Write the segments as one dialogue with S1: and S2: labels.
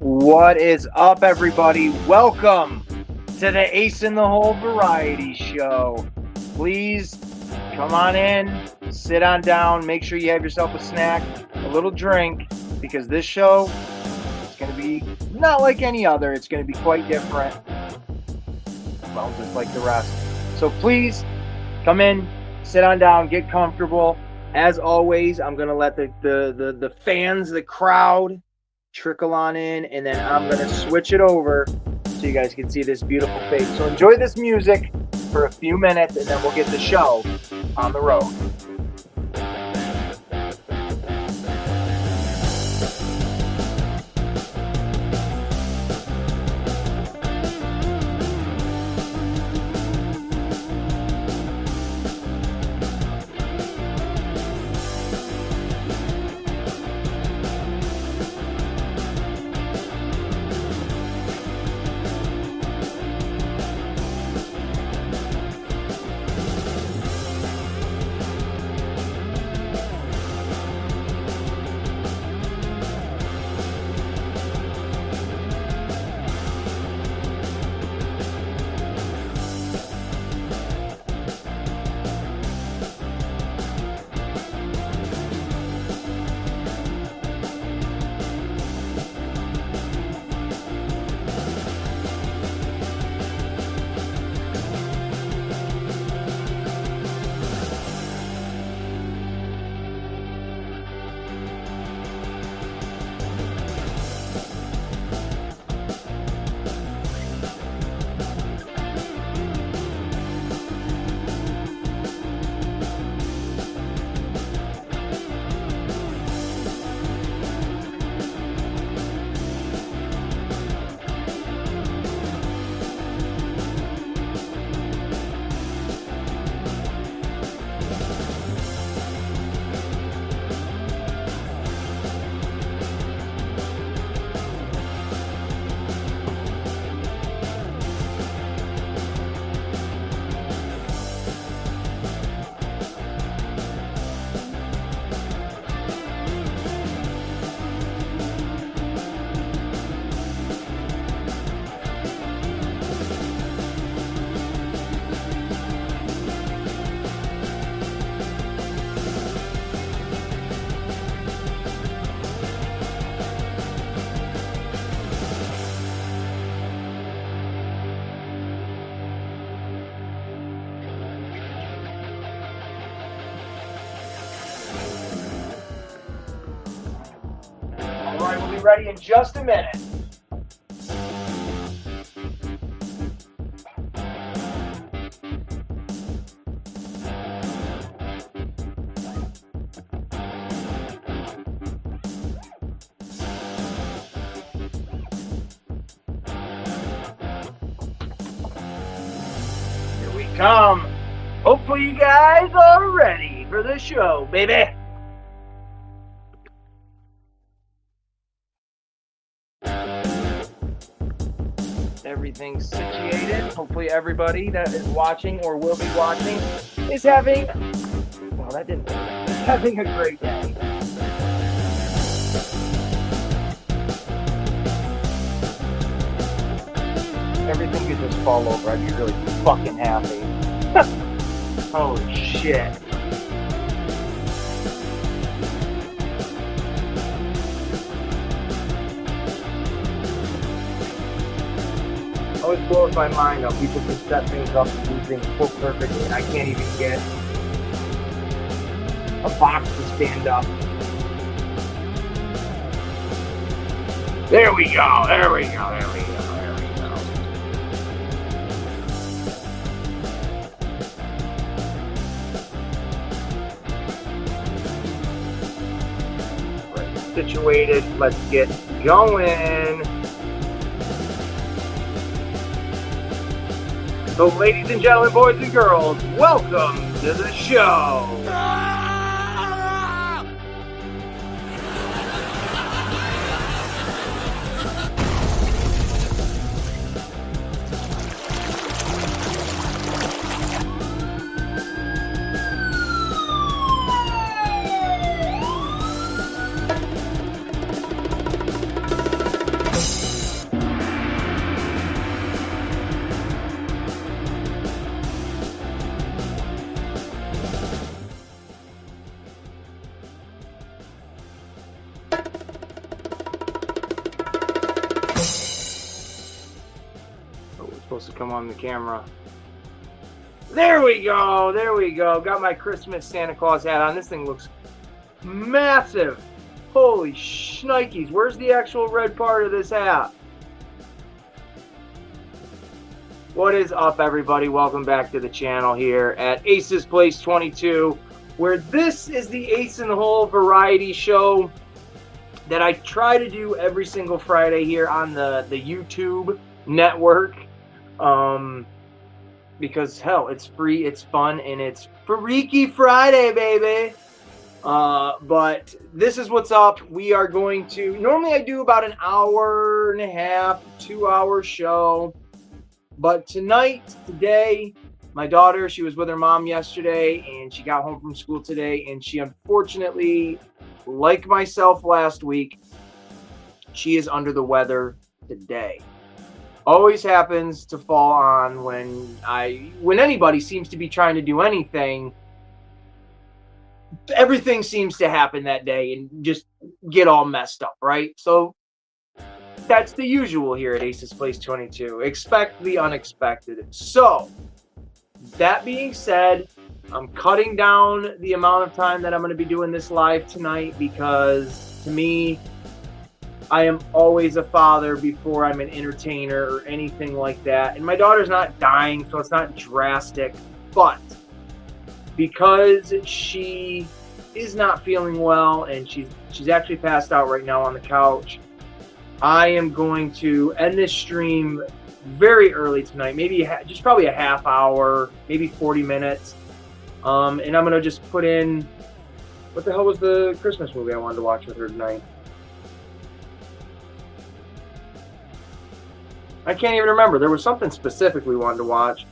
S1: What is up, everybody? Welcome to the Ace in the Hole Variety Show. Please come on in, sit on down, make sure you have yourself a snack, a little drink, because this show is going to be not like any other. It's going to be quite different. Well, just like the rest. So please come in, sit on down, get comfortable. As always, I'm going to let the fans, the crowd, trickle on in, and then I'm going to switch it over so you guys can see this beautiful face. So enjoy this music for a few minutes, and then we'll get the show on the road. We'll be ready in just a minute. Here we come. Hopefully you guys are ready for the show, baby. Everything's situated. Hopefully everybody that is watching or will be watching is having, well, that didn't work. Having a great day. Everything could just fall over. I'd be really fucking happy. Holy shit. Always blows my mind how people can set things up and do things so perfectly, and I can't even get a box to stand up. There we go, there we go, there we go, there we go. Right, situated, let's get going. So, ladies and gentlemen, boys and girls, welcome to the show. supposed to come on the camera. There we go. There we go. Got my Christmas Santa Claus hat on. This thing looks massive. Holy shnikes. Where's the actual red part of this hat? What is up, everybody? Welcome back to the channel here at Ace's Place 22, where this is the Ace in the Hole variety show that I try to do every single Friday here on the YouTube network. Because, hell, it's free, it's fun, and it's Freaky Friday, baby. But this is what's up. We are going to... Normally I do about an hour and a half, 2-hour show. But today, my daughter, she was with her mom yesterday, and she got home from school today, and she unfortunately, like myself last week, she is under the weather today. Always happens to fall on when anybody seems to be trying to do anything. Everything seems to happen that day and just get all messed up, right? So that's the usual here at Ace's Place 22. Expect the unexpected. So that being said, I'm cutting down the amount of time that I'm going to be doing this live tonight because, to me, I am always a father before I'm an entertainer or anything like that. And my daughter's not dying, so it's not drastic. But because she is not feeling well and she's actually passed out right now on the couch, I am going to end this stream very early tonight, maybe just probably a half hour, maybe 40 minutes. And I'm going to just put in, what the hell was the Christmas movie I wanted to watch with her tonight? I can't even remember. There was something specific we wanted to watch.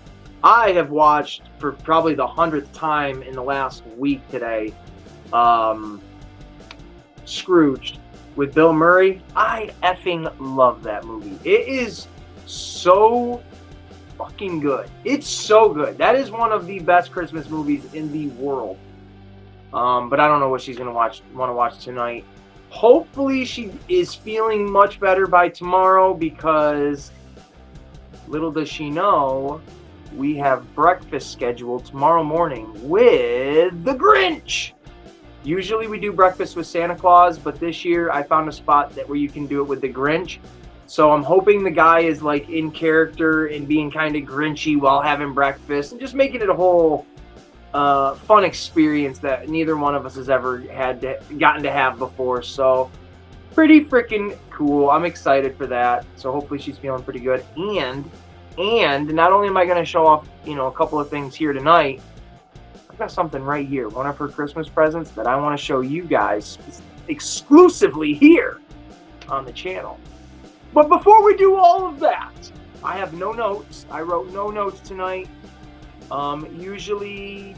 S1: I have watched for probably the 100th time in the last week today, Scrooged with Bill Murray. I effing love that movie. It is so fucking good. It's so good. That is one of the best Christmas movies in the world. But I don't know what she's gonna want to watch tonight. Hopefully she is feeling much better by tomorrow, because little does she know, we have breakfast scheduled tomorrow morning with the Grinch. Usually we do breakfast with Santa Claus, but this year I found a spot where you can do it with the Grinch. So I'm hoping the guy is like in character and being kind of Grinchy while having breakfast, and just making it a whole fun experience that neither one of us has ever gotten to have before. So pretty freaking cool. I'm excited for that. So hopefully she's feeling pretty good. And not only am I going to show off, a couple of things here tonight, I've got something right here. One of her Christmas presents that I want to show you guys exclusively here on the channel. But before we do all of that, I have no notes. I wrote no notes tonight. Usually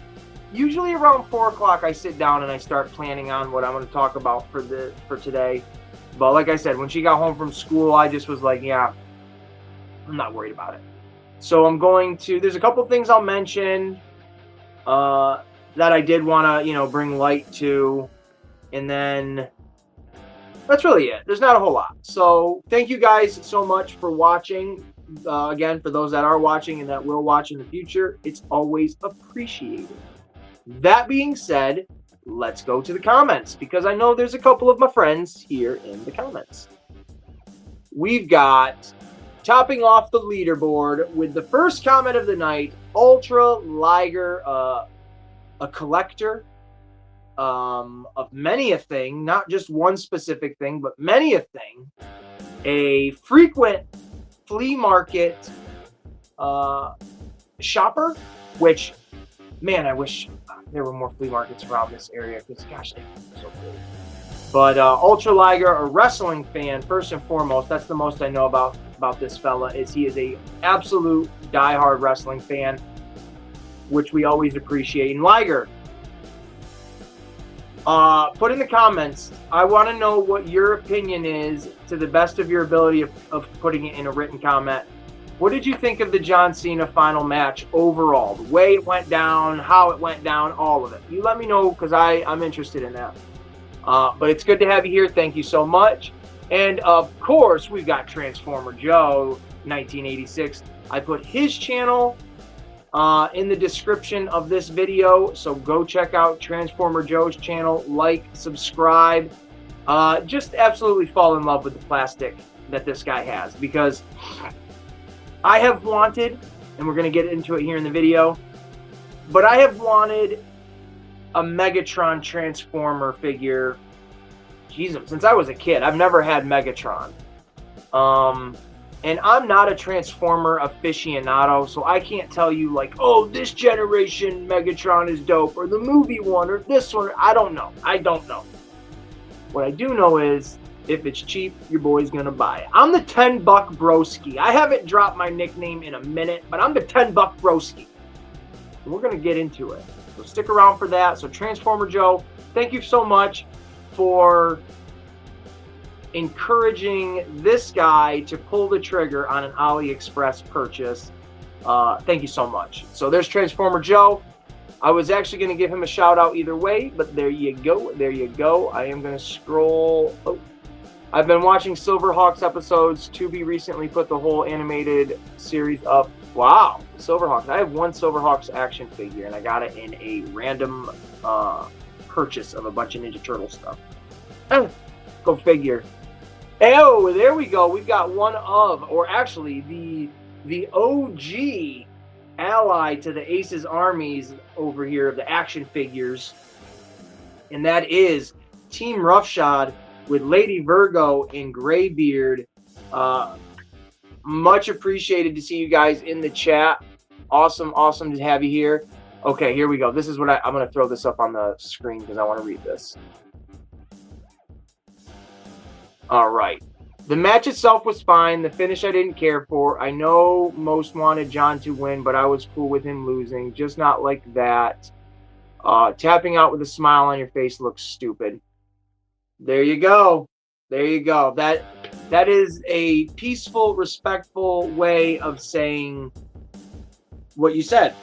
S1: around 4 o'clock I sit down and I start planning on what I'm going to talk about for today. But like I said, when she got home from school, I just was like, yeah, I'm not worried about it. So there's a couple things I'll mention that I did want to, bring light to. And then that's really it. There's not a whole lot. So thank you guys so much for watching. Again, for those that are watching and that will watch in the future, it's always appreciated. That being said, let's go to the comments, because I know there's a couple of my friends here in the comments. We've got, topping off the leaderboard with the first comment of the night, Ultra Liger, a collector of many a thing, not just one specific thing, but many a thing, a frequent flea market shopper, which, man, I wish there were more flea markets around this area, because gosh, they're so cool. But Ultra Liger, a wrestling fan, first and foremost. That's the most I know about this fella, is he is a absolute diehard wrestling fan, which we always appreciate. And Liger, put in the comments, I want to know what your opinion is, to the best of your ability of putting it in a written comment. What did you think of the John Cena final match overall? The way it went down, how it went down, all of it. You let me know, because I'm interested in that. But it's good to have you here. Thank you so much. And of course, we've got Transformer Joe, 1986. I put his channel in the description of this video, so go check out Transformer Joe's channel, like, subscribe, just absolutely fall in love with the plastic that this guy has, because I have wanted, and we're going to get into it here in the video, but I have wanted a Megatron Transformer figure, Jesus, since I was a kid. I've never had Megatron. And I'm not a Transformer aficionado, so I can't tell you, like, oh, this generation Megatron is dope, or the movie one, or this one. I don't know. I don't know. What I do know is, if it's cheap, your boy's gonna buy it. I'm the 10-buck broski. I haven't dropped my nickname in a minute, but I'm the 10-buck broski. And we're gonna get into it. So stick around for that. So Transformer Joe, thank you so much for encouraging this guy to pull the trigger on an AliExpress purchase. Thank you so much. So there's Transformer Joe. I was actually going to give him a shout out either way, but there you go. There you go. I am going to scroll. Oh. I've been watching Silverhawks episodes. Tubi recently put the whole animated series up. Wow, Silverhawks. I have one Silverhawks action figure, and I got it in a random purchase of a bunch of Ninja Turtle stuff. Go figure. Oh, there we go. We've got one of, or actually the OG ally to the Aces Armies over here of the action figures, and that is Team Roughshod with Lady Virgo and Graybeard. Much appreciated to see you guys in the chat. Awesome to have you here. Okay, here we go. This is what I'm going to throw this up on the screen because I want to read this. All right. The match itself was fine. The finish I didn't care for. I know most wanted John to win, but I was cool with him losing. Just not like that. Tapping out with a smile on your face looks stupid. There you go. There you go. That is a peaceful, respectful way of saying what you said.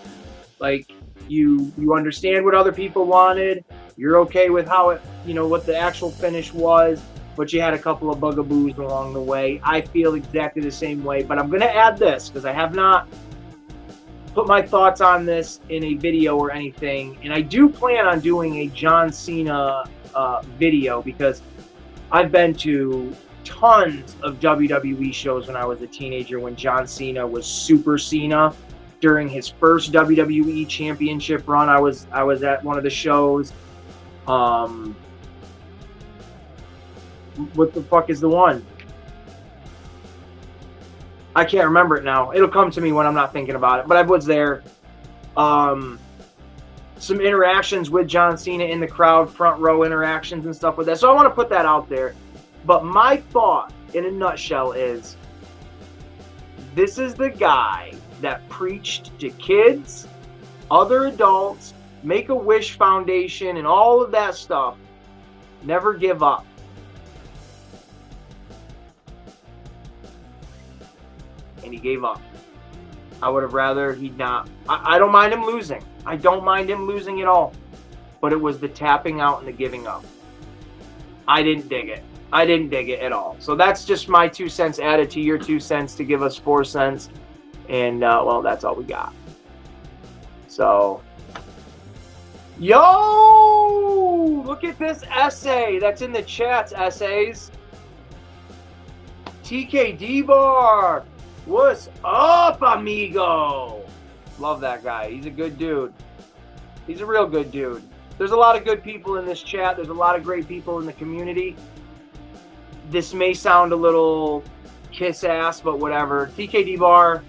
S1: Like, you understand what other people wanted. You're okay with how it, what the actual finish was. But you had a couple of bugaboos along the way. I feel exactly the same way, but I'm going to add this because I have not put my thoughts on this in a video or anything, and I do plan on doing a John Cena video because I've been to tons of WWE shows when I was a teenager when John Cena was Super Cena. During his first WWE Championship run, I was at one of the shows. What the fuck is the one? I can't remember it now. It'll come to me when I'm not thinking about it. But I was there. Some interactions with John Cena in the crowd, front row interactions and stuff with that. So I want to put that out there. But my thought, in a nutshell, is this is the guy that preached to kids, other adults, Make-A-Wish Foundation, and all of that stuff. Never give up. And he gave up. I would have rather he'd not. I don't mind him losing. I don't mind him losing at all. But it was the tapping out and the giving up. I didn't dig it. I didn't dig it at all. So that's just my 2 cents added to your 2 cents to give us 4 cents. And, well, that's all we got. So, yo! Look at this essay that's in the chats, essays. TKD Bar. What's up, amigo? Love that guy. He's a good dude. He's a real good dude. There's a lot of good people in this chat. There's a lot of great people in the community. This may sound a little kiss ass, but whatever. TKD Bar,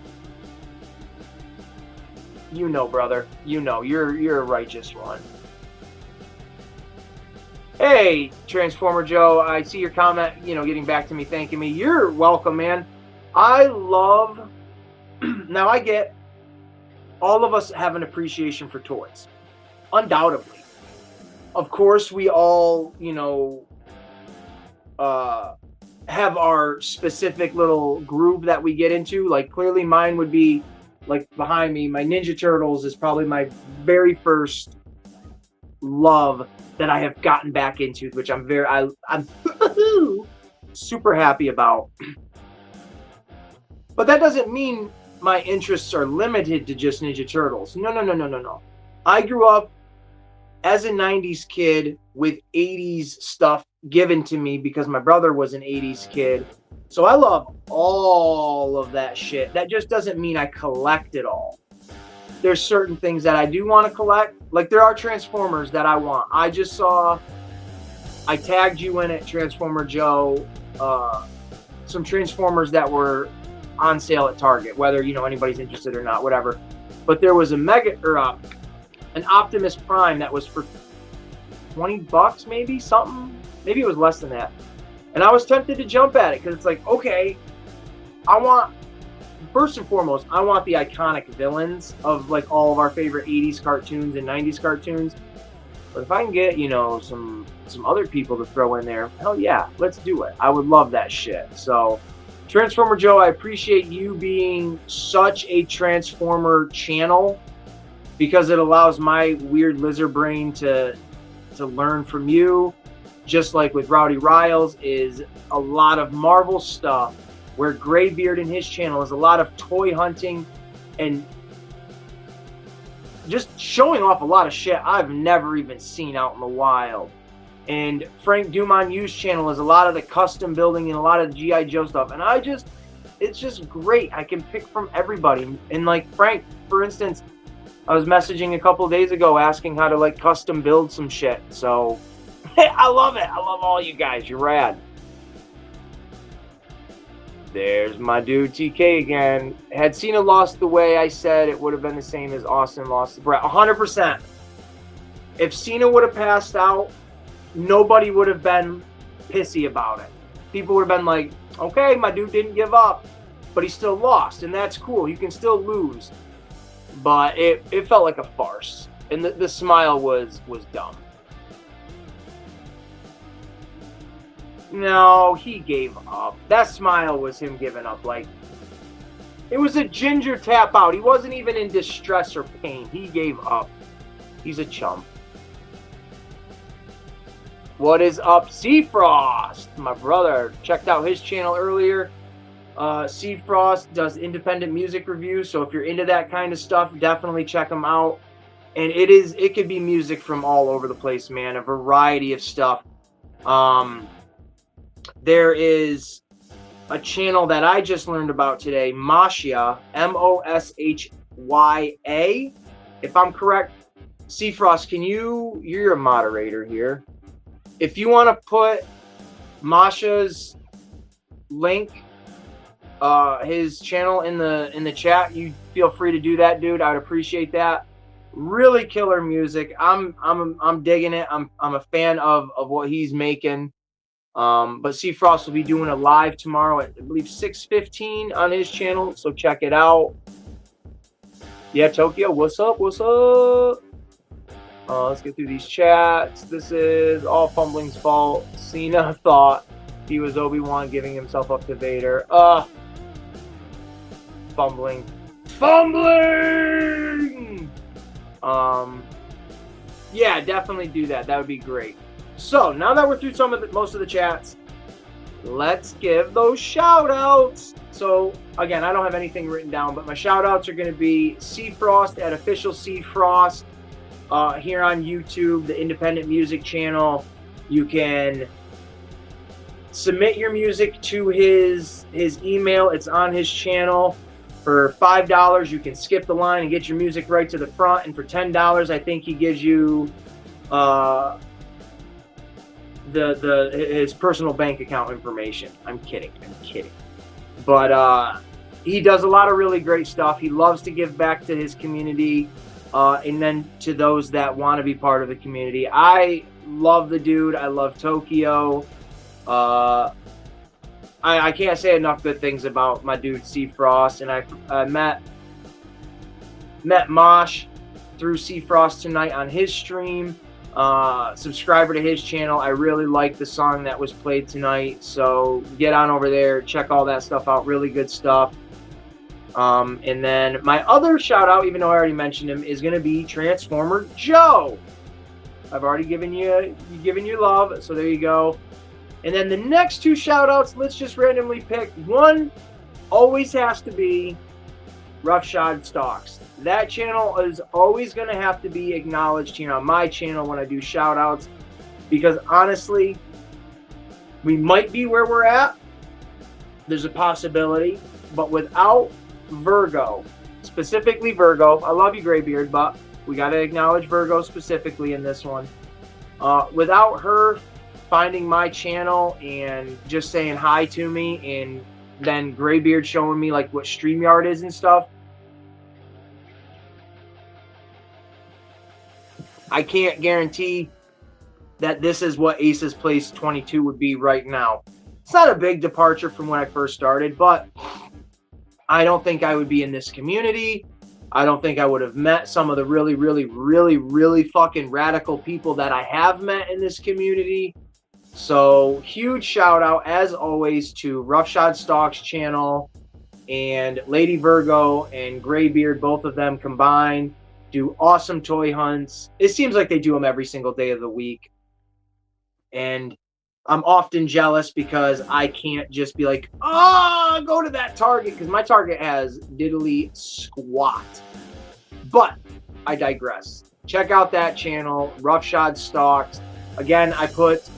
S1: you know, brother. You know, you're a righteous one. Hey, Transformer Joe, I see your comment, getting back to me, thanking me. You're welcome, man. I love, now I get, all of us have an appreciation for toys. Undoubtedly. Of course, we all, have our specific little groove that we get into. Like, clearly mine would be, like, behind me, my Ninja Turtles is probably my very first love that I have gotten back into, which I'm super happy about. But that doesn't mean my interests are limited to just Ninja Turtles. No. I grew up as a 90s kid with 80s stuff given to me because my brother was an 80s kid. So I love all of that shit. That just doesn't mean I collect it all. There's certain things that I do want to collect. Like there are Transformers that I want. I tagged you in it, Transformer Joe, some Transformers that were on sale at Target, whether anybody's interested or not, whatever. But there was an Optimus Prime that was for $20, maybe something. Maybe it was less than that. And I was tempted to jump at it because it's like, okay, first and foremost, I want the iconic villains of like all of our favorite 80s cartoons and 90s cartoons. But if I can get, some other people to throw in there, hell yeah, let's do it. I would love that shit. So, Transformer Joe, I appreciate you being such a Transformer channel because it allows my weird lizard brain to learn from you. Just like with Rowdy Riles is a lot of Marvel stuff, where Graybeard in his channel is a lot of toy hunting and just showing off a lot of shit I've never even seen out in the wild. And Frank Dumont U's channel is a lot of the custom building and a lot of the G.I. Joe stuff. And it's just great. I can pick from everybody. And like Frank, for instance, I was messaging a couple of days ago asking how to like custom build some shit. So I love it. I love all you guys. You're rad. There's my dude TK again. Had Cena lost the way I said, it would have been the same as Austin lost the Brett. 100%. If Cena would have passed out, nobody would have been pissy about it. People would have been like, okay, my dude didn't give up, but he still lost, and that's cool. You can still lose. But it felt like a farce. And the smile was dumb. No, he gave up. That smile was him giving up. Like, it was a ginger tap out. He wasn't even in distress or pain. He gave up. He's a chump. What is up, Seafrost? My brother. Checked out his channel earlier. Seafrost does independent music reviews, so if you're into that kind of stuff, definitely check him out. And it could be music from all over the place, man. A variety of stuff. There is a channel that I just learned about today, Moshya, Moshya. If I'm correct, Seafrost, you're a moderator here. If you want to put Moshya's link, his channel in the chat, you feel free to do that, dude. I'd appreciate that. Really killer music. I'm digging it. I'm a fan of what he's making. But Seafrost will be doing a live tomorrow at, I believe, 6:15 on his channel, so check it out. Yeah, Tokyo, what's up? What's up? Let's get through these chats. This is all Fumbling's fault. Cena thought he was Obi-Wan giving himself up to Vader. Fumbling. Yeah, definitely do that. That would be great. So, now that we're through most of the chats, let's give those shout-outs. So, again, I don't have anything written down, but my shout-outs are going to be Seafrost at Official Seafrost here on YouTube, the independent music channel. You can submit your music to his email. It's on his channel. For $5, you can skip the line and get your music right to the front. And for $10, I think he gives you his personal bank account information. I'm kidding. But he does a lot of really great stuff. He loves to give back to his community, and then to those that want to be part of the community. I love the dude. I love Tokyo. I can't say enough good things about my dude Seafrost, and I met Mosh through Seafrost tonight on his stream. Subscriber to his channel. I really like the song that was played tonight, so get on over there, check all that stuff out. Really good stuff. And then my other shout out, even though I already mentioned him, is going to be Transformer Joe. I've already given you love, so there you go. And then the next two shout outs, let's just randomly pick. One always has to be Roughshod Stalks. That channel is always going to have to be acknowledged here on my channel when I do shout outs, because honestly, we might be where we're at. There's a possibility, but without Virgo, specifically Virgo, I love you, Graybeard, but we got to acknowledge Virgo specifically in this one. Without her finding my channel and just saying hi to me, and then Graybeard showing me like what StreamYard is and stuff, I can't guarantee that this is what Aces Place 22 would be right now. It's not a big departure from when I first started, but I don't think I would be in this community. I don't think I would have met some of the really, really, really, really fucking radical people that I have met in this community. So huge shout out, as always, to Roughshod Stalks channel and Lady Virgo and Graybeard. Both of them combined do awesome toy hunts. It seems like they do them every single day of the week. And I'm often jealous because I can't just be like, oh, go to that Target, because my Target has diddly squat. But I digress. Check out that channel, Roughshod Stalks. Again, I put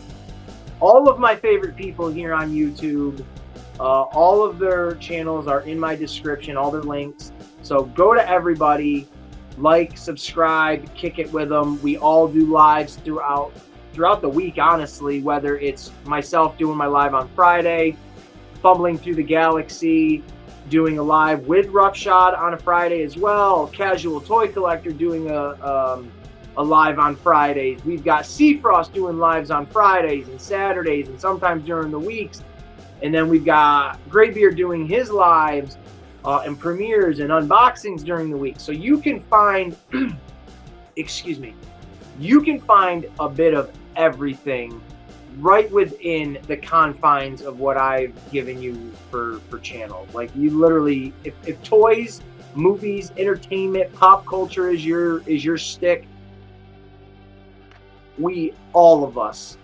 S1: all of my favorite people here on YouTube. All of their channels are in my description, all their links. So go to everybody, like, subscribe, kick it with them. We all do lives throughout the week, honestly, whether it's myself doing my live on Friday, fumbling through the galaxy, doing a live with Roughshod on a Friday as well, Casual Toy Collector doing a live on Fridays. We've got Seafrost doing lives on Fridays and Saturdays and sometimes during the weeks. And then we've got Graybeard doing his lives and premieres and unboxings during the week. So you can find, excuse me, you can find a bit of everything right within the confines of what I've given you for channels. Like, you literally, if toys, movies, entertainment, pop culture is your stick, all of us,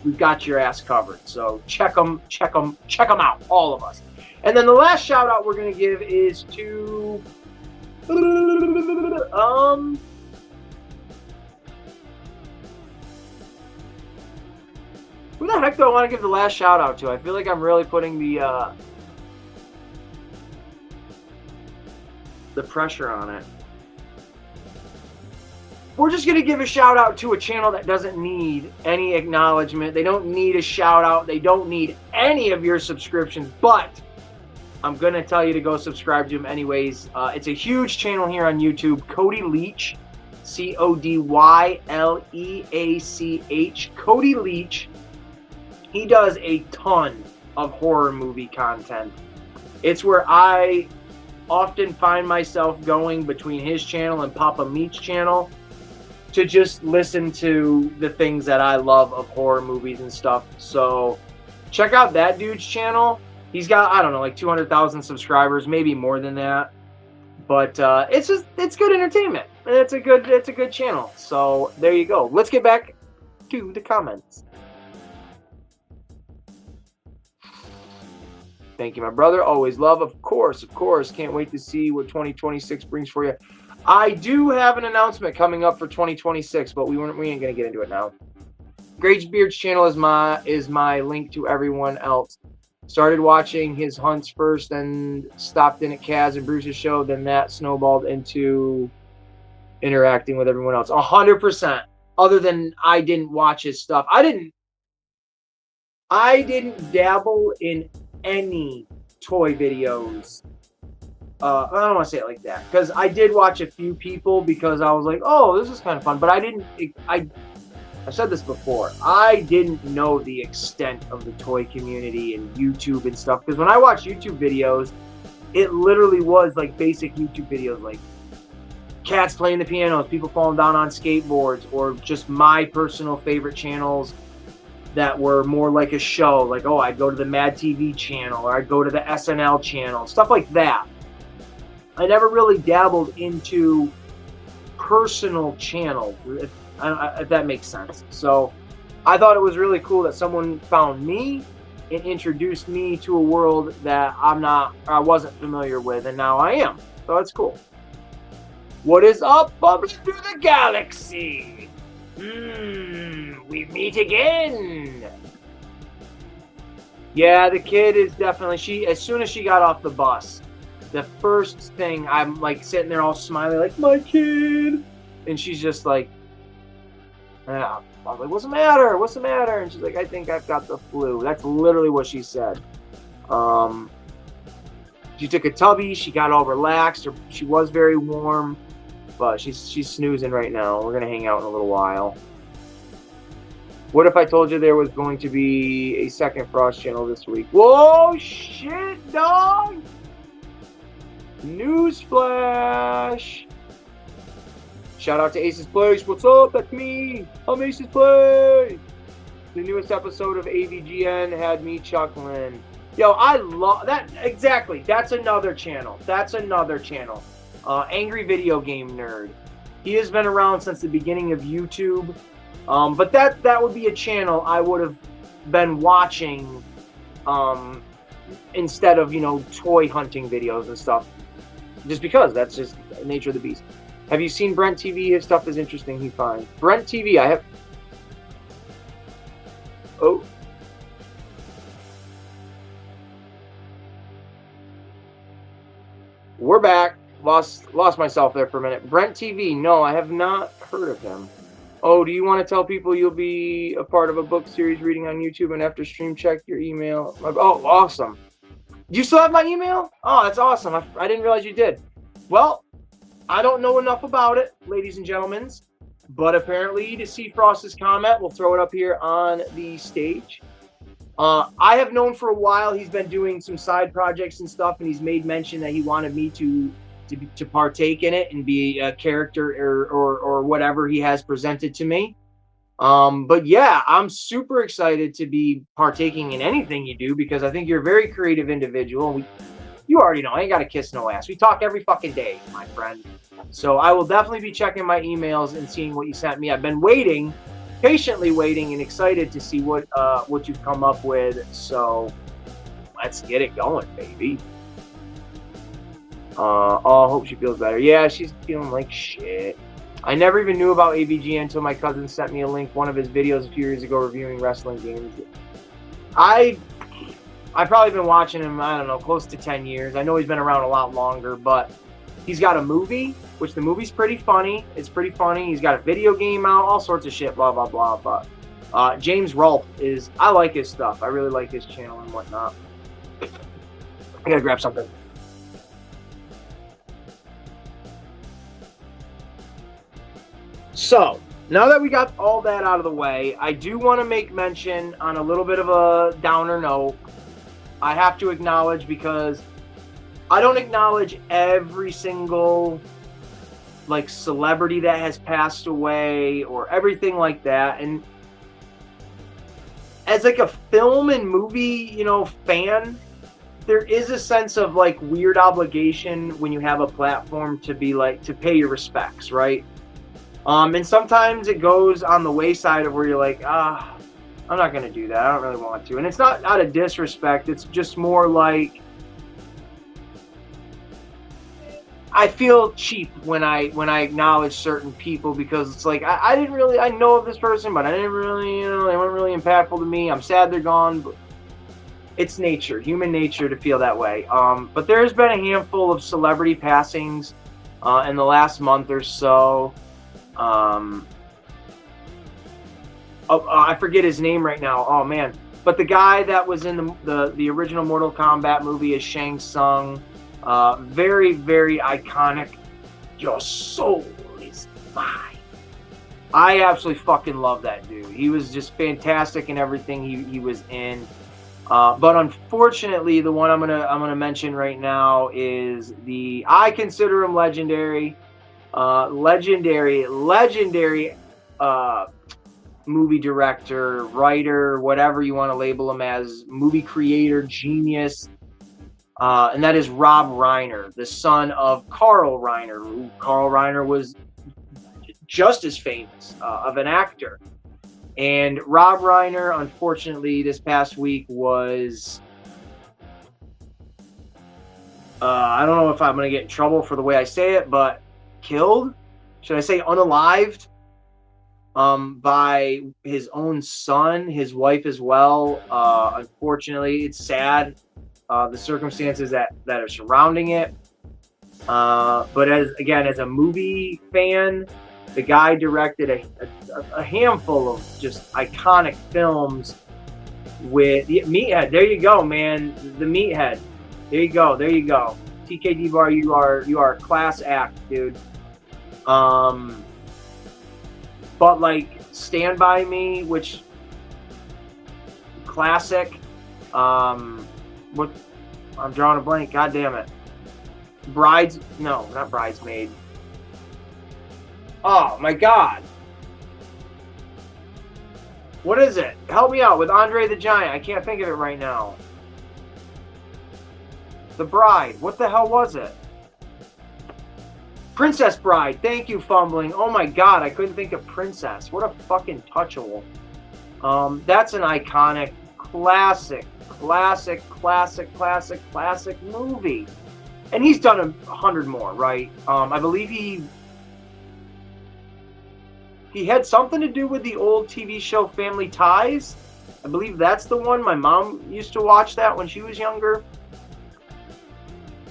S1: we've got your ass covered. So check them out, all of us. And then the last shout out we're gonna give is to who the heck do I want to give the last shout out to? I feel like I'm really putting the pressure on it. We're just going to give a shout out to a channel that doesn't need any acknowledgement. They don't need a shout out. They don't need any of your subscriptions, but I'm going to tell you to go subscribe to him anyways. It's a huge channel here on YouTube, Cody Leach, CODYLEACH, Cody Leach. He does a ton of horror movie content. It's where I often find myself going between his channel and Papa Meat's channel to just listen to the things that I love of horror movies and stuff. So check out that dude's channel. He's got, I don't know, like 200,000 subscribers, maybe more than that. But it's good entertainment. It's a good channel. So there you go. Let's get back to the comments. Thank you, my brother. Always love, of course. Can't wait to see what 2026 brings for you. I do have an announcement coming up for 2026, but we ain't gonna get into it now. Graybeard's channel is my link to everyone else. Started watching his hunts first, then stopped in at Kaz and Bruce's show. Then that snowballed into interacting with everyone else. 100%. Other than I didn't watch his stuff. I didn't dabble in any toy videos. I don't want to say it like that, because I did watch a few people because I was like, oh, this is kind of fun, but I've said this before, I didn't know the extent of the toy community and YouTube and stuff, because when I watch YouTube videos, it literally was like basic YouTube videos, like cats playing the pianos, people falling down on skateboards, or just my personal favorite channels that were more like a show, like, oh, I'd go to the Mad TV channel, or I'd go to the SNL channel, stuff like that. I never really dabbled into personal channels, if that makes sense. So I thought it was really cool that someone found me and introduced me to a world that I wasn't familiar with, and now I am. So that's cool. What is up, bubbling through the galaxy? We meet again. Yeah, the kid is definitely, as soon as she got off the bus, the first thing, I'm like sitting there all smiling, like, my kid. And she's just like, yeah. I was like, what's the matter? What's the matter? And she's like, I think I've got the flu. That's literally what she said. She took a tubby. She got all relaxed. She was very warm, but she's snoozing right now. We're going to hang out in a little while. What if I told you there was going to be a second Frost channel this week? Whoa, shit, dog! Newsflash! Shout out to Ace's Place. What's up? That's me. I'm Ace's Place. The newest episode of AVGN had me chuckling. Yo, I love that. Exactly. That's another channel. Angry Video Game Nerd. He has been around since the beginning of YouTube. But that would be a channel I would have been watching instead of, toy hunting videos and stuff. Just because that's just the nature of the beast. Have you seen Brent TV? His stuff is interesting, he finds. Brent TV, I have... Oh. We're back. Lost myself there for a minute. Brent TV, no, I have not heard of him. Oh, do you want to tell people you'll be a part of a book series reading on YouTube and after stream check your email? Oh, awesome. Do you still have my email? Oh, that's awesome. I didn't realize you did. Well, I don't know enough about it, ladies and gentlemen, but apparently to see Frost's comment, we'll throw it up here on the stage. I have known for a while he's been doing some side projects and stuff, and he's made mention that he wanted me to partake in it and be a character or whatever he has presented to me. But yeah, I'm super excited to be partaking in anything you do because I think you're a very creative individual. You already know, I ain't got to kiss no ass. We talk every fucking day, my friend. So I will definitely be checking my emails and seeing what you sent me. I've been waiting, patiently waiting, and excited to see what you've come up with. So let's get it going, baby. Oh, hope she feels better. Yeah, she's feeling like shit. I never even knew about AVG until my cousin sent me a link, one of his videos a few years ago reviewing wrestling games. I've probably been watching him, I don't know, close to 10 years. I know he's been around a lot longer, but he's got a movie, which the movie's pretty funny. It's pretty funny. He's got a video game out, all sorts of shit, blah, blah, blah. But James Rolfe I like his stuff. I really like his channel and whatnot. I gotta grab something. So, now that we got all that out of the way, I do want to make mention on a little bit of a downer note. I have to acknowledge, because I don't acknowledge every single celebrity that has passed away or everything like that. And as a film and movie, fan, there is a sense of weird obligation when you have a platform to be to pay your respects, right? And sometimes it goes on the wayside of where you're like, I'm not going to do that. I don't really want to. And it's not out of disrespect. It's just more like I feel cheap when I acknowledge certain people, because it's like I know of this person, but I didn't really, they weren't really impactful to me. I'm sad they're gone, but it's nature, human nature to feel that way. But there's been a handful of celebrity passings in the last month or so. I forget his name right now. Oh man! But the guy that was in the original Mortal Kombat movie is Shang Tsung. Very, very iconic. Your soul is mine. I absolutely fucking love that dude. He was just fantastic in everything he was in. But unfortunately, the one I'm gonna mention right now is I consider him legendary. Legendary movie director, writer, whatever you want to label him as, movie creator, genius, and that is Rob Reiner, the son of Carl Reiner. Carl Reiner was just as famous of an actor. And Rob Reiner, unfortunately, this past week was I don't know if I'm going to get in trouble for the way I say it, but killed? Should I say unalived? By his own son, his wife as well. Unfortunately, it's sad, the circumstances that are surrounding it. But as a movie fan, the guy directed a handful of just iconic films with Meathead. There you go, man. The Meathead. There you go. TKD Bar, you are a class act, dude. But like Stand By Me, which classic. What I'm drawing a blank. God damn it. Not Bridesmaid. Oh my God. What is it? Help me out with Andre the Giant. I can't think of it right now. The Bride. What the hell was it? Princess Bride. Thank you, Fumbling. Oh my God, I couldn't think of Princess. What a fucking touchable. That's an iconic, classic movie. And he's done 100 more, right? I believe he had something to do with the old TV show Family Ties. I believe that's the one. My mom used to watch that when she was younger.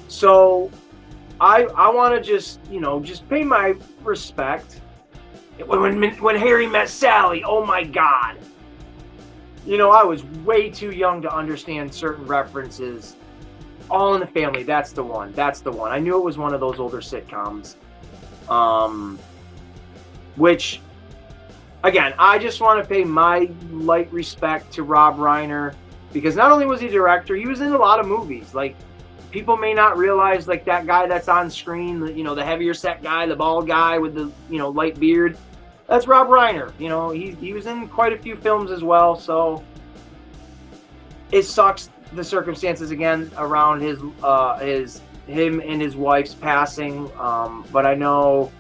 S1: So I want to just pay my respect. When Harry Met Sally, oh my God. I was way too young to understand certain references. All in the Family, that's the one. I knew it was one of those older sitcoms. Which, again, I just want to pay my light respect to Rob Reiner, because not only was he a director, he was in a lot of movies. Like, people may not realize, like, that guy that's on screen, the heavier set guy, the bald guy with the, light beard. That's Rob Reiner. He was in quite a few films as well, so it sucks the circumstances again around him and his wife's passing. But I know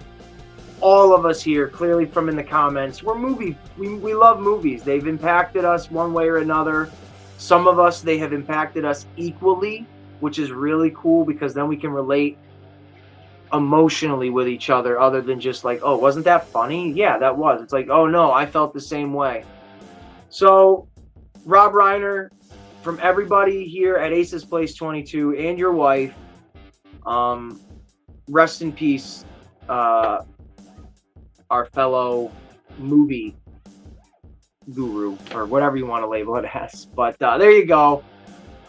S1: all of us here, clearly from in the comments, we love movies. They've impacted us one way or another. Some of us, they have impacted us equally, which is really cool, because then we can relate emotionally with each other, other than just like, oh, wasn't that funny? Yeah, that was. It's like, oh no, I felt the same way. So Rob Reiner, from everybody here at Aces Place 22 and your wife, rest in peace, our fellow movie guru, or whatever you want to label it as. But there you go.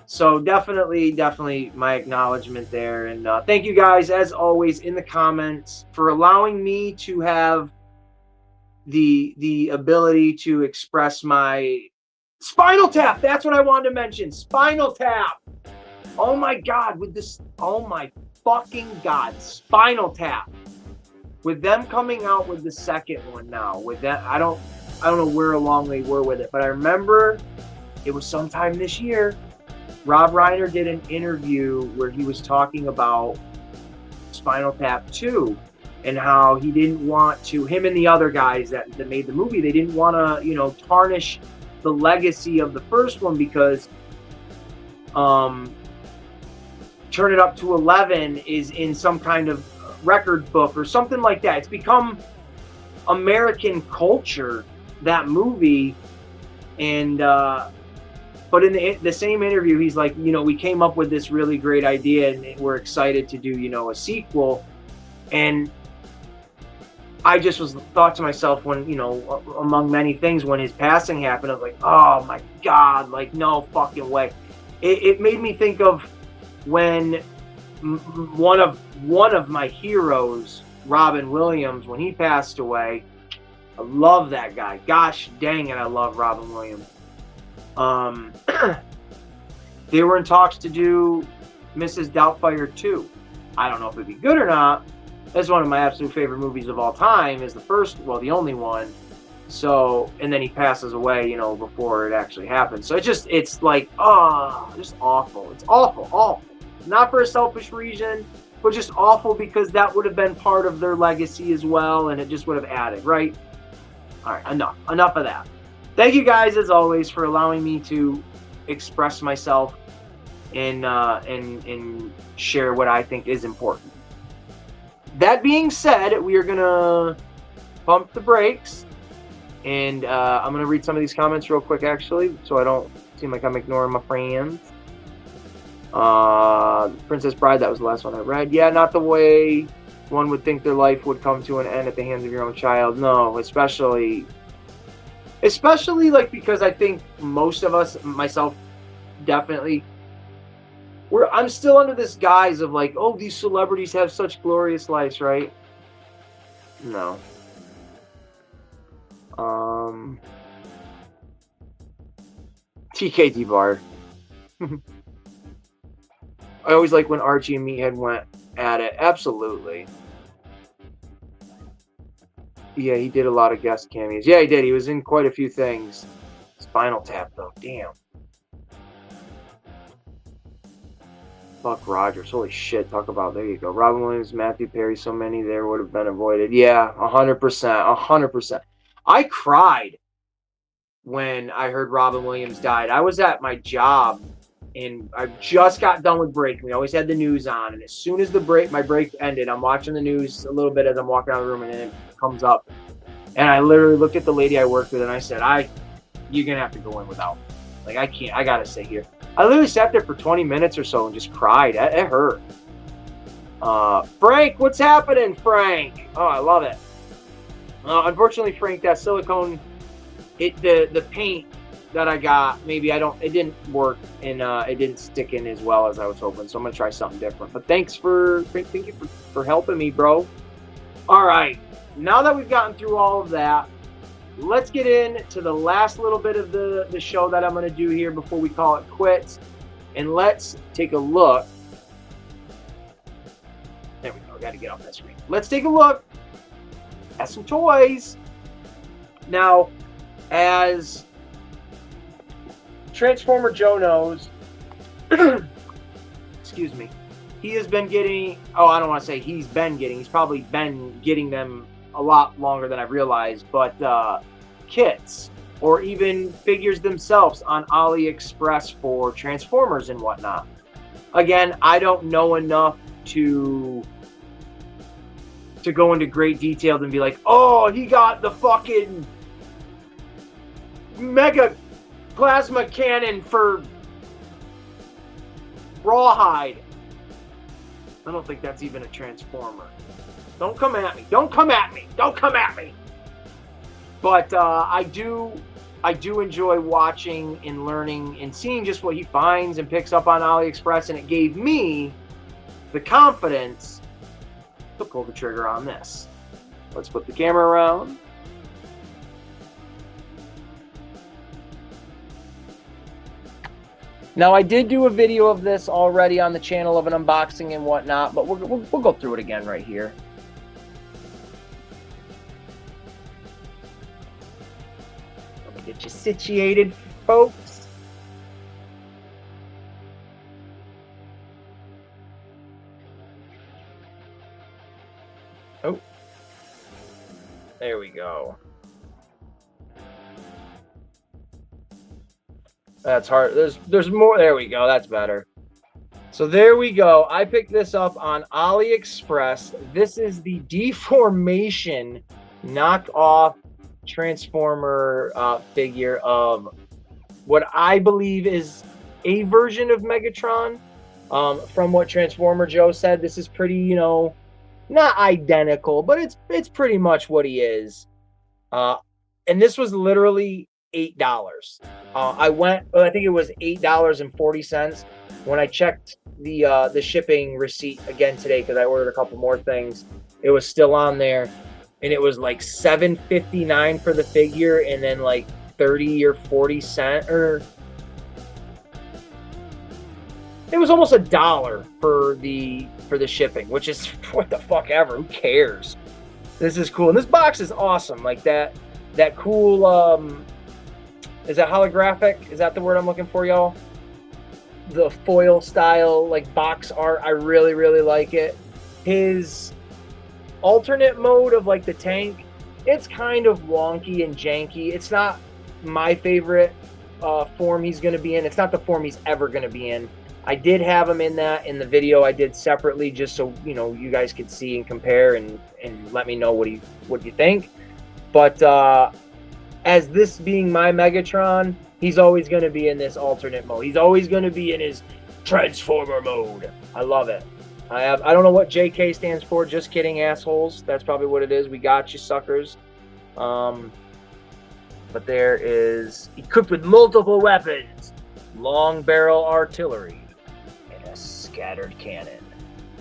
S1: So definitely my acknowledgement there. And thank you guys, as always, in the comments for allowing me to have the ability to express my Spinal Tap. That's what I wanted to mention. Spinal Tap. Oh my God, oh my fucking God, Spinal Tap. With them coming out with the second one now, with that, I don't know where along they were with it, but I remember it was sometime this year. Rob Reiner did an interview where he was talking about Spinal Tap 2 and how he didn't want to, him and the other guys that made the movie, they didn't want to, tarnish the legacy of the first one, because Turn It Up to 11 is in some kind of record book or something like that. It's become American culture, that movie. And but in the same interview, he's like, we came up with this really great idea and we're excited to do, a sequel. And I just thought to myself when, among many things, when his passing happened, I was like, oh my God, like, no fucking way. It made me think of when one of my heroes, Robin Williams, when he passed away. I love that guy. Gosh dang it, I love Robin Williams. They were in talks to do Mrs. Doubtfire 2. I don't know if it'd be good or not. That's one of my absolute favorite movies of all time. Is the first, well, the only one. So, and then he passes away, before it actually happened. So it's like, just awful. It's awful. Not for a selfish reason, but just awful because that would have been part of their legacy as well, and it just would have added, right? All right, enough of that. Thank you guys, as always, for allowing me to express myself. and share what I think is important. That being said, we are gonna pump the brakes, and I'm gonna read some of these comments real quick, actually, so I don't seem like I'm ignoring my friends. Princess Bride, that was the last one I read. Yeah, not the way one would think their life would come to an end at the hands of your own child. No, especially like, because I think most of us, myself definitely, I'm still under this guise of like, oh, these celebrities have such glorious lives, right? No. TKD bar. I always like when Archie and Meathead went at it. Absolutely. Yeah, he did a lot of guest cameos. Yeah, he did. He was in quite a few things. Spinal Tap, though. Damn. Buck Rogers. Holy shit. Talk about, there you go. Robin Williams, Matthew Perry, so many there would have been avoided. Yeah, 100%. 100%. I cried when I heard Robin Williams died. I was at my job, and I just got done with break. We always had the news on, and as soon as my break ended, I'm watching the news a little bit as I'm walking out of the room, and then it comes up. And I literally looked at the lady I worked with, and I said, you're going to have to go in without me. Like, I can't. I got to stay here. I literally sat there for 20 minutes or so and just cried. It hurt. Frank, what's happening, Frank? Oh, I love it. Unfortunately, Frank, that silicone, the paint that I got, it didn't work, and it didn't stick in as well as I was hoping. So I'm going to try something different. But thank you for helping me, bro. All right. Now that we've gotten through all of that, let's get into the last little bit of the show that I'm going to do here before we call it quits. And let's take a look. There we go. I got to get off that screen. Let's take a look at some toys. Now, as Transformer Joe knows, excuse me, he has been getting, I don't want to say he's probably been getting them a lot longer than I realized, but kits or even figures themselves on AliExpress for Transformers and whatnot. Again, I don't know enough to go into great detail and be like, oh, he got the fucking mega plasma cannon for Rawhide. I don't think that's even a Transformer. Don't come at me. Don't come at me. Don't come at me. But I do enjoy watching and learning and seeing just what he finds and picks up on AliExpress, and it gave me the confidence to pull the trigger on this. Let's put the camera around. Now, I did do a video of this already on the channel of an unboxing and whatnot, but we'll go through it again right here. Let me get you situated, folks. Oh, there we go. That's hard. There's more. There we go. That's better. So there we go. I picked this up on AliExpress. This is the Deformation knockoff Transformer figure of what I believe is a version of Megatron. From what Transformer Joe said, this is pretty, not identical, but it's pretty much what he is. And this was literally $8. I think it was $8.40 when I checked the shipping receipt again today, because I ordered a couple more things. It was still on there, and it was like $7.59 for the figure, and then like 30 or 40 cents, or it was almost $1 for the shipping, which is what the fuck ever. Who cares? This is cool, and this box is awesome. Like that cool. Is that holographic? Is that the word I'm looking for, y'all? The foil style, like, box art. I really, really like it. His alternate mode of, like, the tank, it's kind of wonky and janky. It's not my favorite form he's going to be in. It's not the form he's ever going to be in. I did have them in the video I did separately, just so you guys could see and compare and let me know what you think. But as this being my Megatron, he's always going to be in this alternate mode. He's always going to be in his Transformer mode. I love it. I don't know what JK stands for. Just kidding, assholes. That's probably what it is. We got you, suckers. But there is equipped with multiple weapons, long barrel artillery, and a scattered cannon.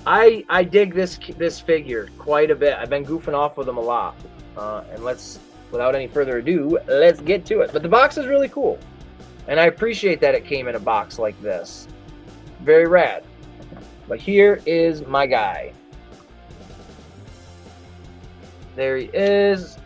S1: I dig this figure quite a bit. I've been goofing off with him a lot. And without any further ado, let's get to it. But the box is really cool, and I appreciate that it came in a box like this. Very rad. But here is my guy. There he is.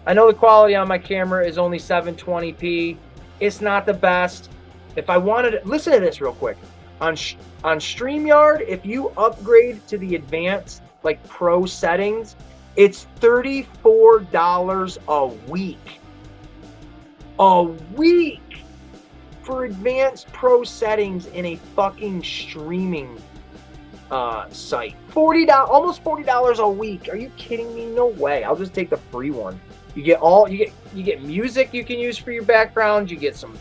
S1: I know the quality on my camera is only 720p. It's not the best. If I wanted to, listen to this real quick. On StreamYard, if you upgrade to the advanced, like pro settings, it's $34 a week. A week for advanced pro settings in a fucking streaming site. Almost $40 a week. Are you kidding me? No way. I'll just take the free one. You get music you can use for your background. You get some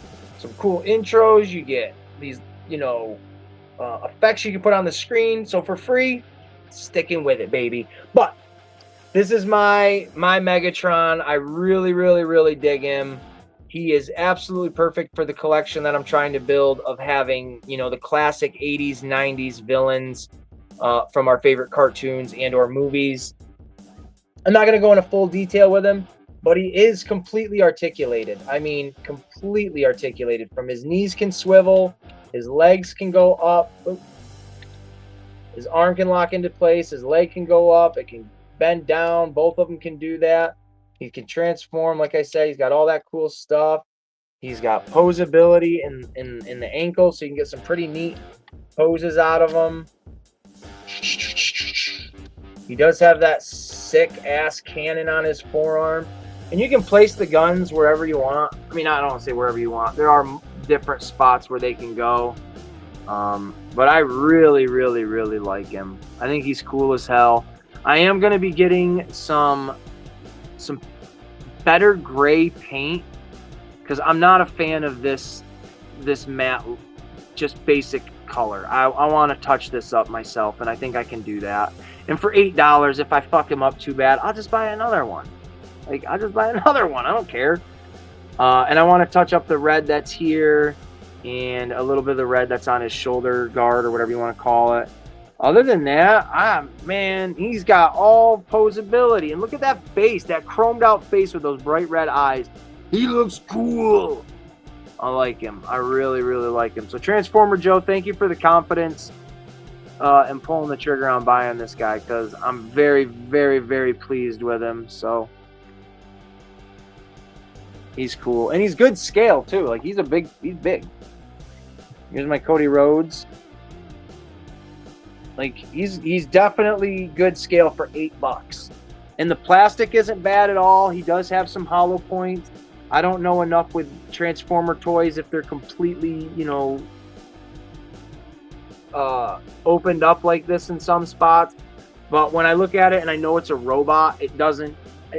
S1: cool intros. You get these effects you can put on the screen. So for free, sticking with it, baby. But this is my Megatron. I really, really, really dig him. He is absolutely perfect for the collection that I'm trying to build of having, the classic 80s, 90s villains from our favorite cartoons and or movies. I'm not going to go into full detail with him, but he is completely articulated. I mean, completely articulated. From his knees can swivel, his legs can go up, his arm can lock into place, his leg can go up, it can bend down. Both of them can do that. He can transform, like I said. He's got all that cool stuff. He's got posability in the ankle, so you can get some pretty neat poses out of him. He does have that sick-ass cannon on his forearm. And you can place the guns wherever you want. I mean, I don't want to say wherever you want. There are different spots where they can go. But I really, really, really like him. I think he's cool as hell. I am going to be getting some better gray paint, because I'm not a fan of this matte, just basic color. I want to touch this up myself, and I think I can do that. And for $8, if I fuck him up too bad, I'll just buy another one. I'll just buy another one. I don't care. And I want to touch up the red that's here and a little bit of the red that's on his shoulder guard or whatever you want to call it. Other than that, man, he's got all posability. And look at that face, that chromed out face with those bright red eyes. He looks cool. I like him. I really, really like him. So Transformer Joe, thank you for the confidence and pulling the trigger on buying this guy, because I'm very, very, very pleased with him. So he's cool. And he's good scale too. Like he's big. Here's my Cody Rhodes. Like he's definitely good scale for $8. And the plastic isn't bad at all. He does have some hollow points. I don't know enough with Transformer toys if they're completely, opened up like this in some spots. But when I look at it and I know it's a robot, it doesn't.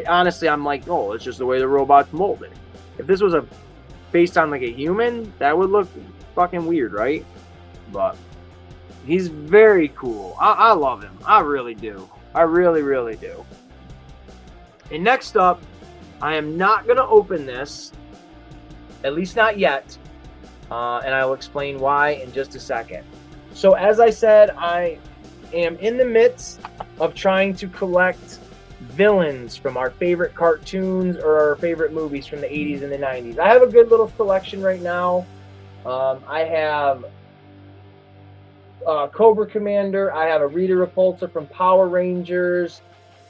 S1: Honestly, I'm like, oh, it's just the way the robot's molded. If this was based on like a human, that would look fucking weird, right? But he's very cool. I love him. I really do. I really, really do. And next up, I am not going to open this, at least not yet, and I will explain why in just a second. So as I said, I am in the midst of trying to collect villains from our favorite cartoons or our favorite movies from the 80s and the 90s. I have a good little selection right now. I have Cobra Commander. I have a Rita Repulsa from Power Rangers.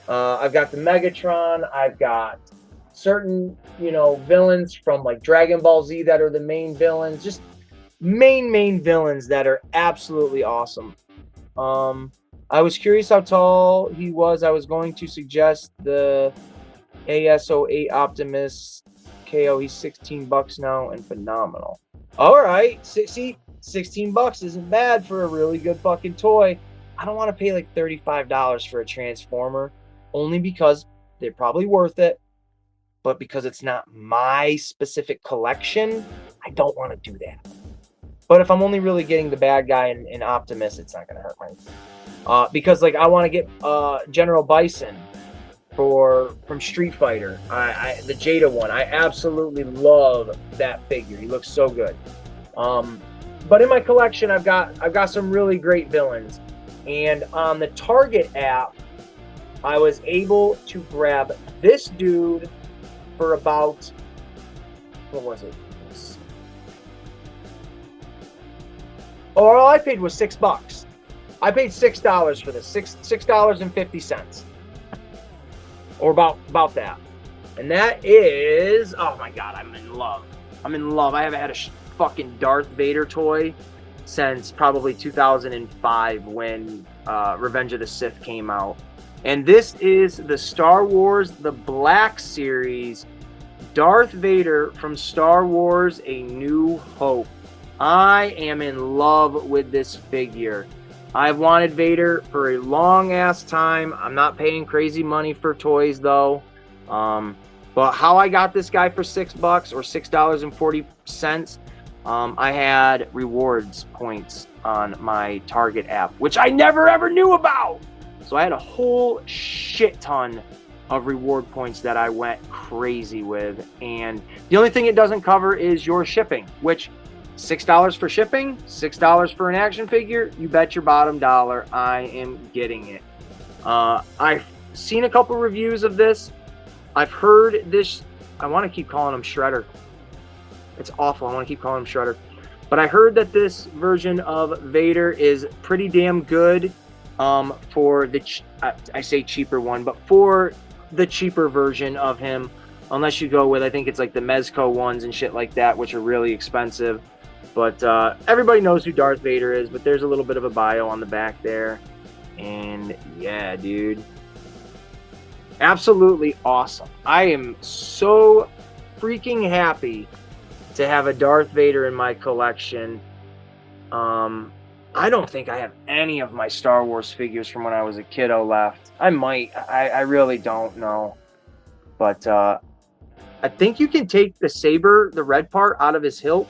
S1: I've got the Megatron. I've got certain, villains from like Dragon Ball Z that are the main villains. Just main villains that are absolutely awesome. I was curious how tall he was. I was going to suggest the AS08 Optimus KO. He's $16 now and phenomenal. All right. See, $16 isn't bad for a really good fucking toy. I don't want to pay like $35 for a Transformer, only because they're probably worth it, but because it's not my specific collection, I don't want to do that. But if I'm only really getting the bad guy in Optimus, it's not going to hurt my... because like I want to get General Bison from Street Fighter, the Jada one. I absolutely love that figure. He looks so good. But in my collection, I've got some really great villains. And on the Target app, I was able to grab this dude for about, what was it? All I paid was $6. I paid $6 for this, $6.50, or about that. And that is, oh my God, I'm in love. I'm in love. I haven't had a fucking Darth Vader toy since probably 2005 when Revenge of the Sith came out. And this is the Star Wars The Black Series Darth Vader from Star Wars A New Hope. I am in love with this figure. I've wanted Vader for a long ass time. I'm not paying crazy money for toys though. But how I got this guy for $6 or $6.40, I had rewards points on my Target app, which I never ever knew about. So I had a whole shit ton of reward points that I went crazy with. And the only thing it doesn't cover is your shipping, which $6 for shipping, $6 for an action figure, you bet your bottom dollar I am getting it. I've seen a couple reviews of this. I've heard this, I want to keep calling him Shredder. It's awful, I want to keep calling him Shredder. But I heard that this version of Vader is pretty damn good for the, I say cheaper one, but for the cheaper version of him, unless you go with, I think it's like the Mezco ones and shit like that, which are really expensive. But everybody knows who Darth Vader is, but there's a little bit of a bio on the back there. And yeah, dude. Absolutely awesome. I am so freaking happy to have a Darth Vader in my collection. I don't think I have any of my Star Wars figures from when I was a kiddo left. I might. I really don't know. But I think you can take the saber, the red part, out of his hilt.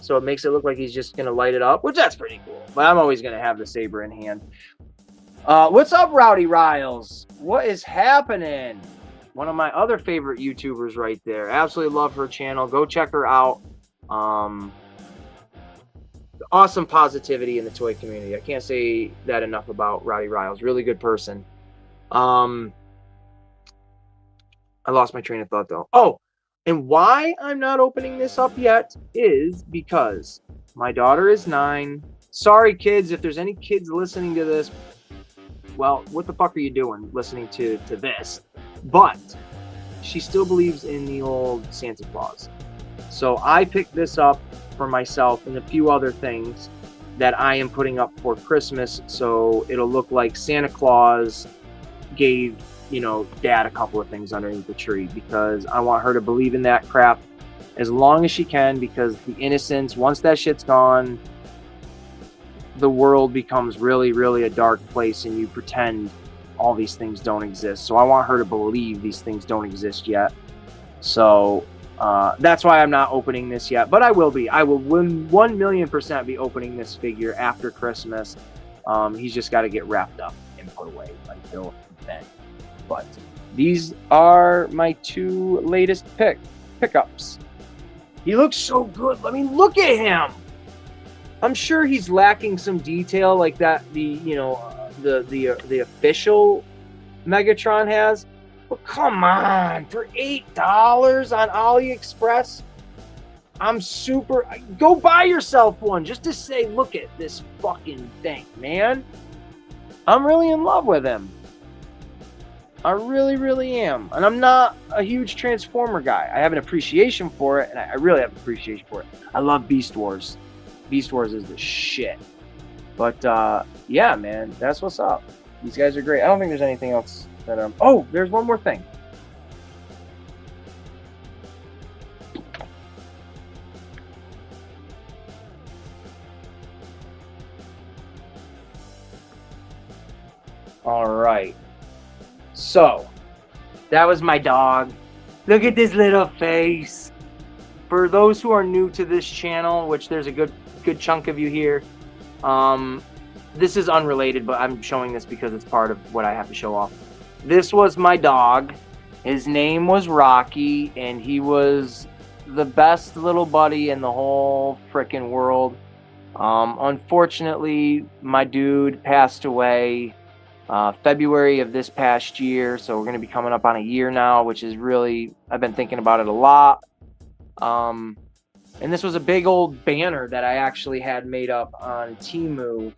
S1: So it makes it look like he's just going to light it up, which that's pretty cool. But I'm always going to have the saber in hand. What's up, Rowdy Riles? What is happening? One of my other favorite YouTubers right there. Absolutely love her channel. Go check her out. Awesome positivity in the toy community. I can't say that enough about Rowdy Riles. Really good person. I lost my train of thought, though. Oh! And why I'm not opening this up yet is because my daughter is 9. Sorry, kids, if there's any kids listening to this, well, what the fuck are you doing listening to this? But she still believes in the old Santa Claus. So I picked this up for myself and a few other things that I am putting up for Christmas, so it'll look like Santa Claus gave, you know, Dad a couple of things underneath the tree, because I want her to believe in that crap as long as she can, because the innocence, once that shit's gone, the world becomes really, really a dark place, and you pretend all these things don't exist. So I want her to believe these things don't exist yet. So that's why I'm not opening this yet, but I will be. I will 1,000,000% be opening this figure after Christmas. He's just got to get wrapped up and put away until then. But these are my 2 latest pickups. He looks so good. I mean, look at him. I'm sure he's lacking some detail like that the official Megatron has. But come on, for $8 on AliExpress, I'm super... Go buy yourself one just to say, look at this fucking thing, man. I'm really in love with him. I really, really am. And I'm not a huge Transformer guy. I have an appreciation for it, and I really have an appreciation for it. I love Beast Wars. Beast Wars is the shit. But, yeah, man, that's what's up. These guys are great. I don't think there's anything else that oh, there's one more thing. All right. So, that was my dog. Look at this little face. For those who are new to this channel, which there's a good chunk of you here, this is unrelated, but I'm showing this because it's part of what I have to show off. This was my dog. His name was Rocky, and he was the best little buddy in the whole frickin' world. Unfortunately, my dude passed away February of this past year, so we're going to be coming up on a year now, which is really, I've been thinking about it a lot. And this was a big old banner that I actually had made up on Temu,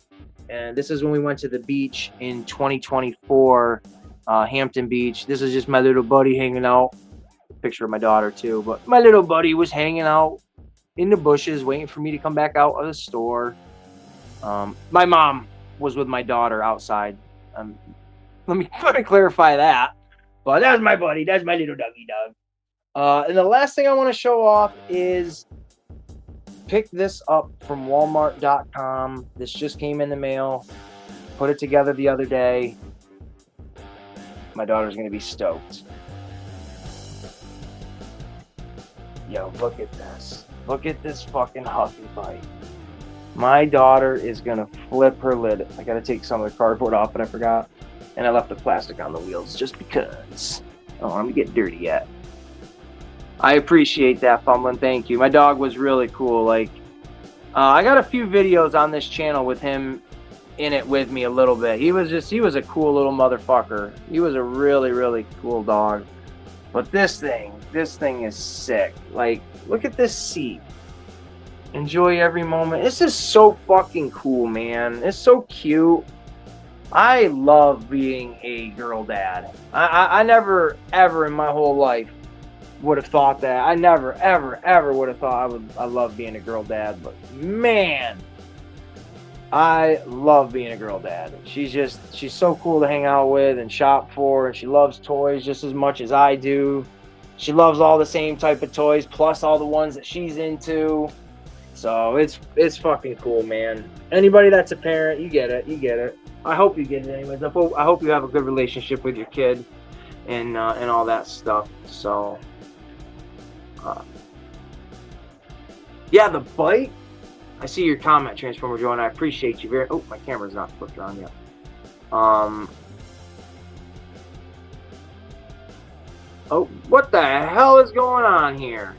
S1: and this is when we went to the beach in 2024, Hampton Beach. This is just my little buddy hanging out. Picture of my daughter too, but my little buddy was hanging out in the bushes waiting for me to come back out of the store. My mom was with my daughter outside. Let me clarify that. But that's my buddy. That's my little doggy dog. And the last thing I want to show off is pick this up from Walmart.com. This just came in the mail. Put it together the other day. My daughter's going to be stoked. Yo, look at this. Look at this fucking Huffy Bite. My daughter is going to flip her lid. I got to take some of the cardboard off, but I forgot. And I left the plastic on the wheels just because. I don't want to get dirty yet. I appreciate that, Fumbling. Thank you. My dog was really cool. Like, I got a few videos on this channel with him in it with me a little bit. He was a cool little motherfucker. He was a really, really cool dog. But this thing is sick. Like, look at this seat. Enjoy every moment. This is so fucking cool, man. It's so cute. I love being a girl dad. I never, ever in my whole life would have thought that. I never, ever would have thought I love being a girl dad. But, man, I love being a girl dad. She's so cool to hang out with and shop for, and she loves toys just as much as I do. She loves all the same type of toys, plus all the ones that she's into. So it's fucking cool, man. Anybody that's a parent, you get it. I hope you get it anyways. I hope you have a good relationship with your kid and all that stuff. So, yeah, the bite. I see your comment, Transformer Joe, and I appreciate you very. Oh, my camera's not flipped around yet. Oh, what the hell is going on here?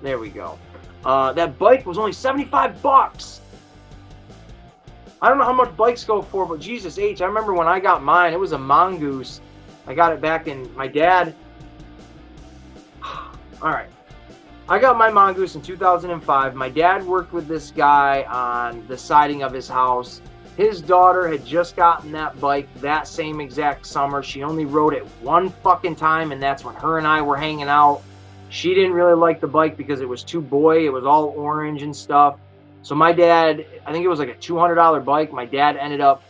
S1: There we go. That bike was only 75 bucks. I don't know how much bikes go for, but Jesus H, I remember when I got mine, it was a Mongoose. I got it back in, my dad. All right. I got my Mongoose in 2005. My dad worked with this guy on the siding of his house. His daughter had just gotten that bike that same exact summer. She only rode it one fucking time, and that's when her and I were hanging out. She didn't really like the bike because it was too boy. It was all orange and stuff. So my dad, I think it was like a $200 bike. My dad ended up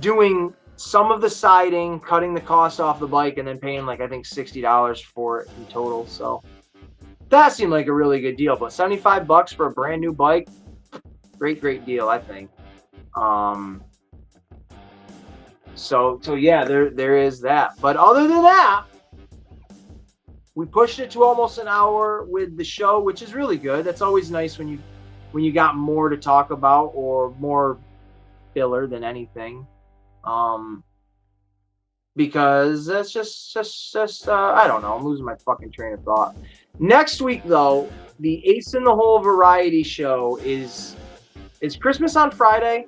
S1: doing some of the siding, cutting the cost off the bike, and then paying like, I think $60 for it in total. So that seemed like a really good deal. But 75 bucks for a brand new bike, great deal, I think. So yeah, there is that. But other than that, we pushed it to almost an hour with the show, which is really good. That's always nice when you got more to talk about or more filler than anything. Because that's just I don't know. I'm losing my fucking train of thought. Next week, though, the Ace in the Hole variety show is Christmas on Friday,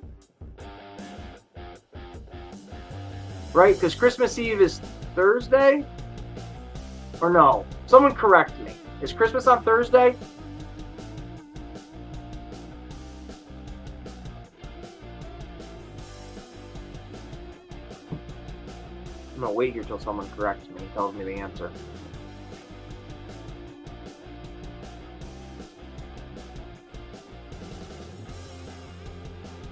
S1: right? Because Christmas Eve is Thursday, or no? Someone correct me. Is Christmas on Thursday? I'm gonna wait here till someone corrects me and tells me the answer.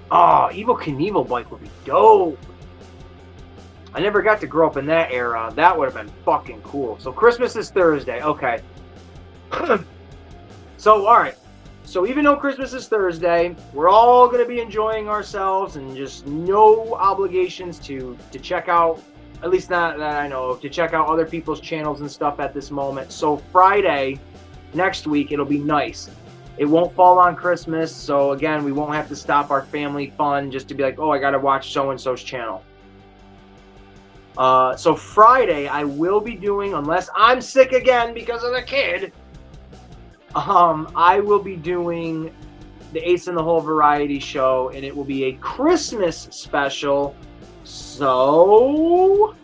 S1: Oh, Evel Knievel bike would be dope. I never got to grow up in that era. That would have been fucking cool. So Christmas is Thursday. Okay. So, all right. So even though Christmas is Thursday, we're all going to be enjoying ourselves and just no obligations to check out, at least not that I know of, to check out other people's channels and stuff at this moment. So Friday, next week, it'll be nice. It won't fall on Christmas, so again, we won't have to stop our family fun just to be like, oh, I got to watch so-and-so's channel. So Friday, I will be doing, unless I'm sick again because of the kid, I will be doing the Ace in the Hole variety show, and it will be a Christmas special. So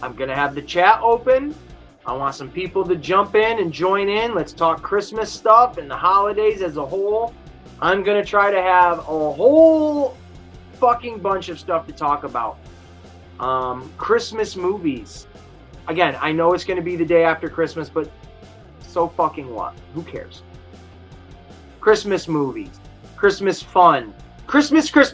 S1: I'm going to have the chat open. I want some people to jump in and join in. Let's talk Christmas stuff and the holidays as a whole. I'm going to try to have a whole fucking bunch of stuff to talk about. Christmas movies. Again, I know it's going to be the day after Christmas, but so fucking what? Who cares? Christmas movies. Christmas fun. Christmas. We're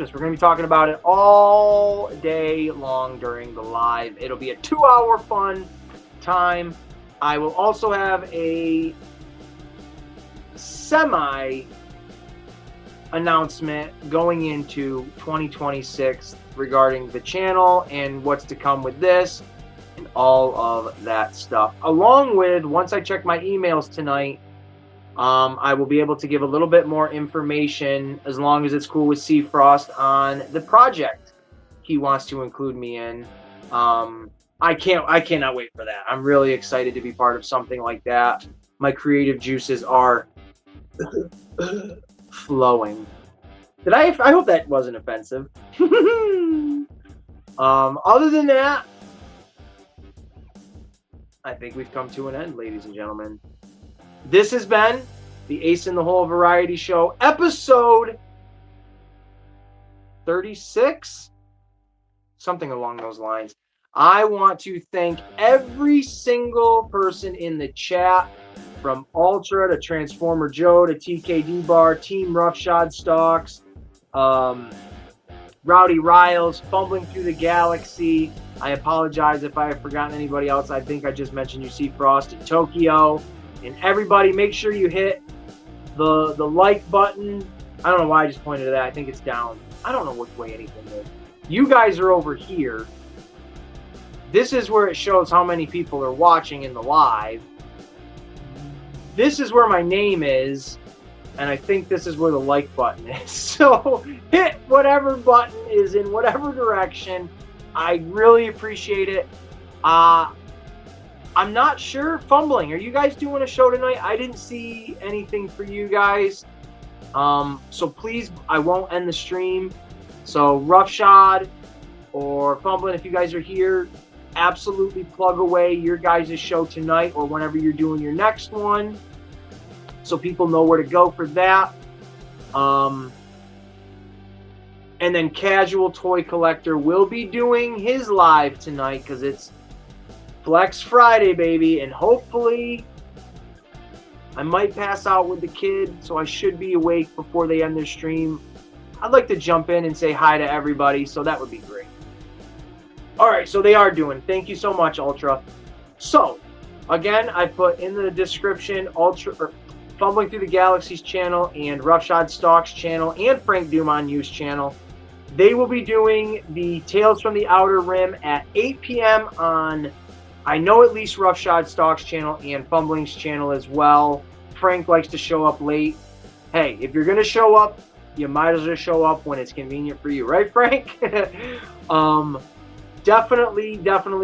S1: going to be talking about it all day long during the live. It'll be a 2-hour fun time. I will also have a semi announcement going into 2026 regarding the channel and what's to come with this and all of that stuff. Along with, once I check my emails tonight, I will be able to give a little bit more information, as long as it's cool with C Frost, on the project he wants to include me in. I cannot wait for that. I'm really excited to be part of something like that. My creative juices are flowing. I hope that wasn't offensive. Other than that, I think we've come to an end, ladies and gentlemen. This has been the Ace in the Hole Variety Show, episode 36? Something along those lines. I want to thank every single person in the chat, from Ultra to Transformer Joe to TKD Bar, Team Roughshod Stocks, Rowdy Riles, Fumbling Through the Galaxy. I apologize if I have forgotten anybody else. I think I just mentioned you, C Frost, and Tokyo. And everybody, make sure you hit the like button. I don't know why I just pointed to that. I think it's down. I don't know which way anything is. You guys are over here. This is where it shows how many people are watching in the live. This is where my name is. And I think this is where the like button is. So hit whatever button is in whatever direction. I really appreciate it. I'm not sure. Fumbling, are you guys doing a show tonight? I didn't see anything for you guys. So please, I won't end the stream. So Roughshod or Fumbling, if you guys are here, absolutely plug away your guys' show tonight or whenever you're doing your next one, so people know where to go for that. And then Casual Toy Collector will be doing his live tonight because it's Flex Friday, baby. And hopefully I might pass out with the kid, so I should be awake before they end their stream. I'd like to jump in and say hi to everybody, so that would be great. All right, so they are doing. Thank you so much, Ultra. So, again, I put in the description Fumbling Through the Galaxy's channel and Roughshod Stocks channel and Frank Dumont News channel. They will be doing the Tales from the Outer Rim at 8 p.m. on, I know, at least Roughshod Stocks channel and Fumbling's channel as well. Frank likes to show up late. Hey, if you're going to show up, you might as well show up when it's convenient for you, right, Frank? Definitely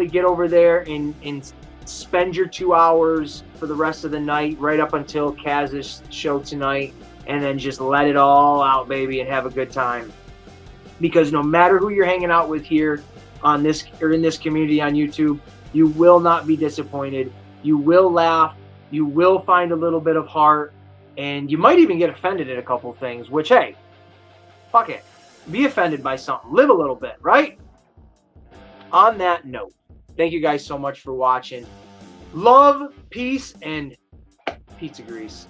S1: get over there and spend your 2 hours for the rest of the night, right up until Kaz's show tonight, and then just let it all out, baby, and have a good time. Because no matter who you're hanging out with here on this or in this community on YouTube, you will not be disappointed. You will laugh. You will find a little bit of heart, and you might even get offended at a couple things, which, hey, fuck it. Be offended by something. Live a little bit, right? On that note, thank you guys so much for watching. Love, peace, and pizza grease.